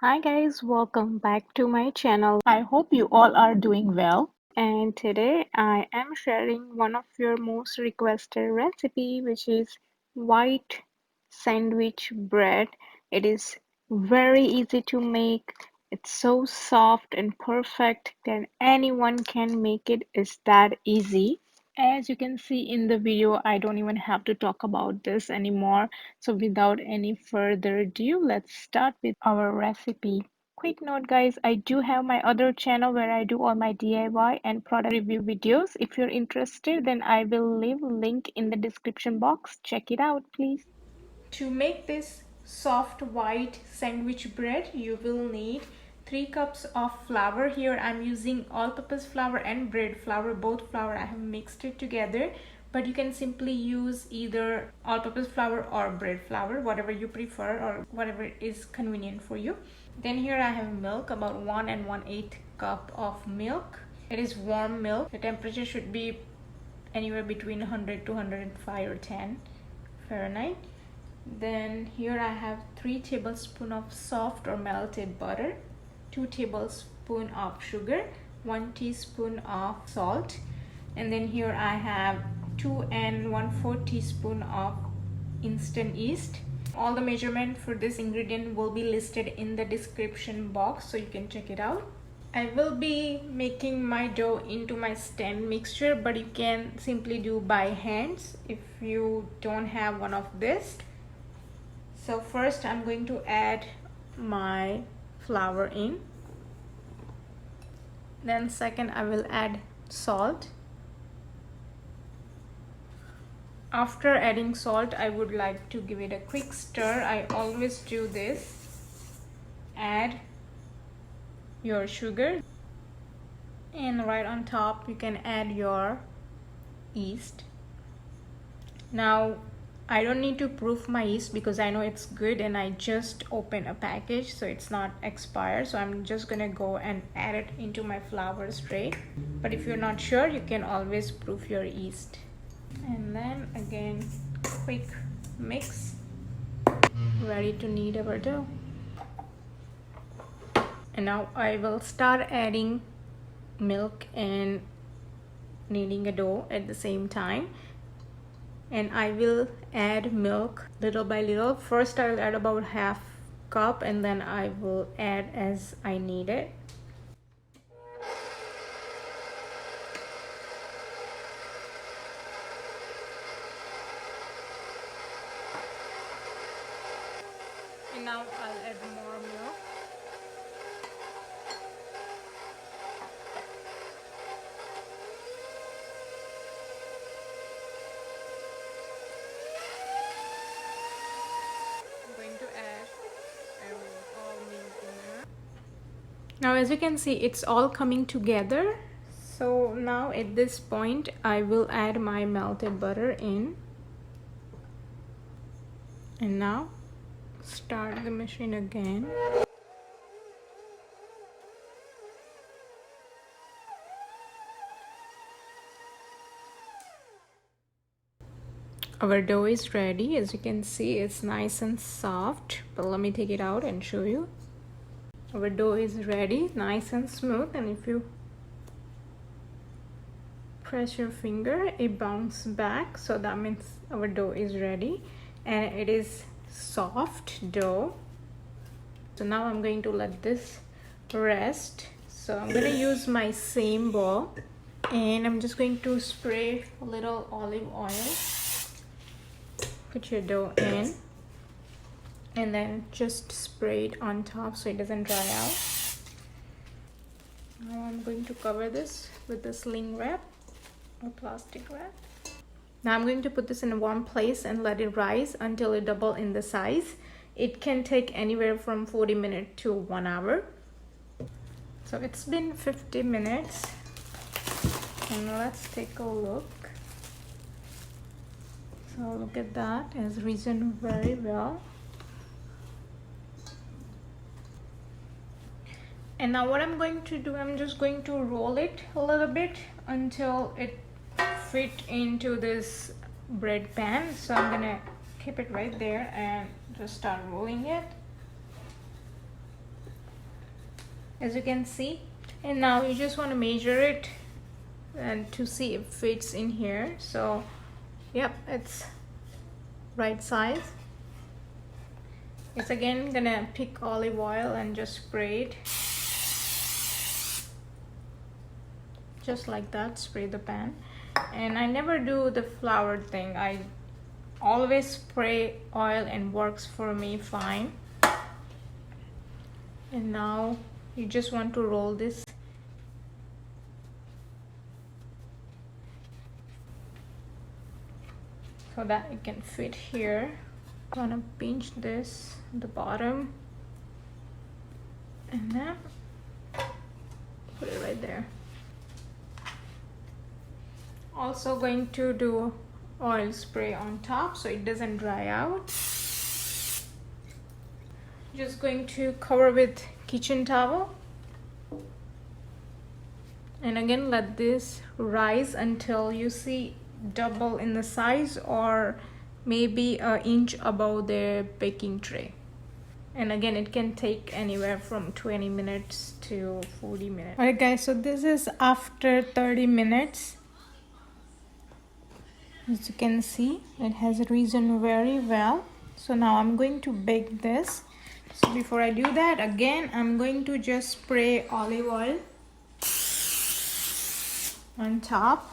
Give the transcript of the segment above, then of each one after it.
Hi guys, welcome back to my channel. I hope you all are doing well. And today I am sharing one of your most requested recipe, which is white sandwich bread. It is very easy to make. It's so soft and perfect that anyone can make it. It's that easy. As you can see in the video, I don't even have to talk about this anymore. So without any further ado, let's start with our recipe. Quick note guys, I do have my other channel where I do all my DIY and product review videos. If you're interested, then I will leave a link in the description box. Check it out, please. To make this soft white sandwich bread, you will need 3 cups of flour. Here I'm using all-purpose flour and bread flour. Both flour I have mixed it together, but you can simply use either all-purpose flour or bread flour, whatever you prefer or whatever is convenient for you. Then here I have milk, about 1 and 1/8 cup of milk. It is warm milk. The temperature should be anywhere between 100 to 105 or 10 Fahrenheit. Then here I have 3 tablespoons of soft or melted butter, 2 tablespoons of sugar, 1 teaspoon of salt, and then here I have 2 and 1/4 teaspoon of instant yeast. All the measurement for this ingredient will be listed in the description box, so you can check it out. I will be making my dough into my stand mixture, but you can simply do by hands if you don't have one of this. So first I'm going to add my flour in. Then second I will add salt. After adding salt, I would like to give it a quick stir. I always do this. Add your sugar, and right on top you can add your yeast. Now I don't need to proof my yeast because I know it's good and I just opened a package, so it's not expired. So I'm just gonna go and add it into my flour straight. But if you're not sure, you can always proof your yeast. And then again, quick mix. Ready to knead our dough. And now I will start adding milk and kneading a dough at the same time. And I will add milk little by little. First I'll add about half cup and then I will add as I need it. And now I'll add more milk. I'm going to add all milk in there. Now as you can see, it's all coming together. So now at this point I will add my melted butter in. And now start the machine again. Our dough is ready. As you can see, it's nice and soft, but let me take it out and show you. Our dough is ready, nice and smooth, and if you press your finger, it bounces back, so that means our dough is ready and it is soft dough. So now I'm going to let this rest. So I'm going to use my same bowl and I'm just going to spray a little olive oil. Put your dough in and then just spray it on top so it doesn't dry out. Now I'm going to cover this with the sling wrap or plastic wrap. Now I'm going to put this in a warm place and let it rise until it doubles in the size. It can take anywhere from 40 minutes to 1 hour. So it's been 50 minutes and let's take a look. So look at that, it has risen very well. And now what I'm going to do, I'm just going to roll it a little bit until it fit into this bread pan. So I'm gonna keep it right there and just start rolling it. as you can see. And now you just want to measure it and to see if it fits in here. So yep, it's right size. It's again gonna pick olive oil and just spray it just like that. Spray the pan. And I never do the flour thing. I always spray oil and works for me fine. And now you just want to roll this so that it can fit here. Gonna pinch this at the bottom and then put it right there. Also going to do oil spray on top so it doesn't dry out. Just going to cover with kitchen towel and again let this rise until you see double in the size or maybe an inch above the baking tray. And again, it can take anywhere from 20 minutes to 40 minutes. Alright guys, so this is after 30 minutes. As you can see, it has risen very well. So now I'm going to bake this. So before I do that, again, I'm going to just spray olive oil on top.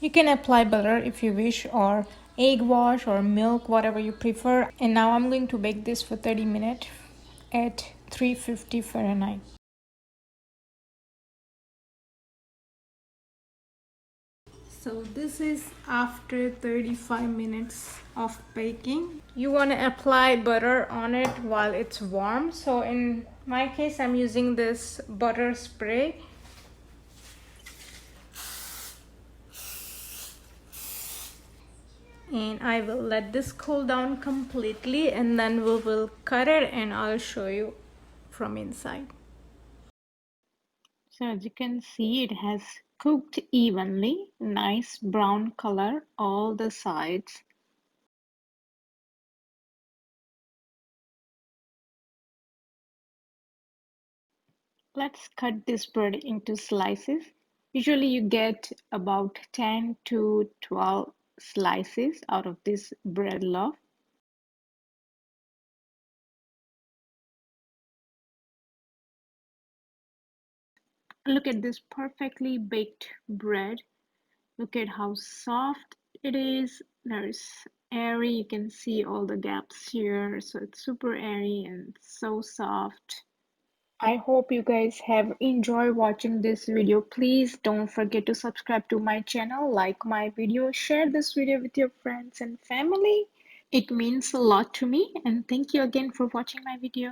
You can apply butter if you wish, or egg wash or milk, whatever you prefer. And now I'm going to bake this for 30 minutes at 350 Fahrenheit. So this is after 35 minutes of baking. You want to apply butter on it while it's warm. So in my case, I'm using this butter spray. And I will let this cool down completely and then we will cut it and I'll show you from inside. So as you can see, it has cooked evenly, nice brown color all the sides. Let's cut this bread into slices. Usually you get about 10 to 12 slices out of this bread loaf. Look at this perfectly baked bread. Look at how soft it is. There's airy, you can see all the gaps here. So it's super airy and so soft. I hope you guys have enjoyed watching this video. Please don't forget to subscribe to my channel, like my video, share this video with your friends and family. It means a lot to me, and thank you again for watching my video.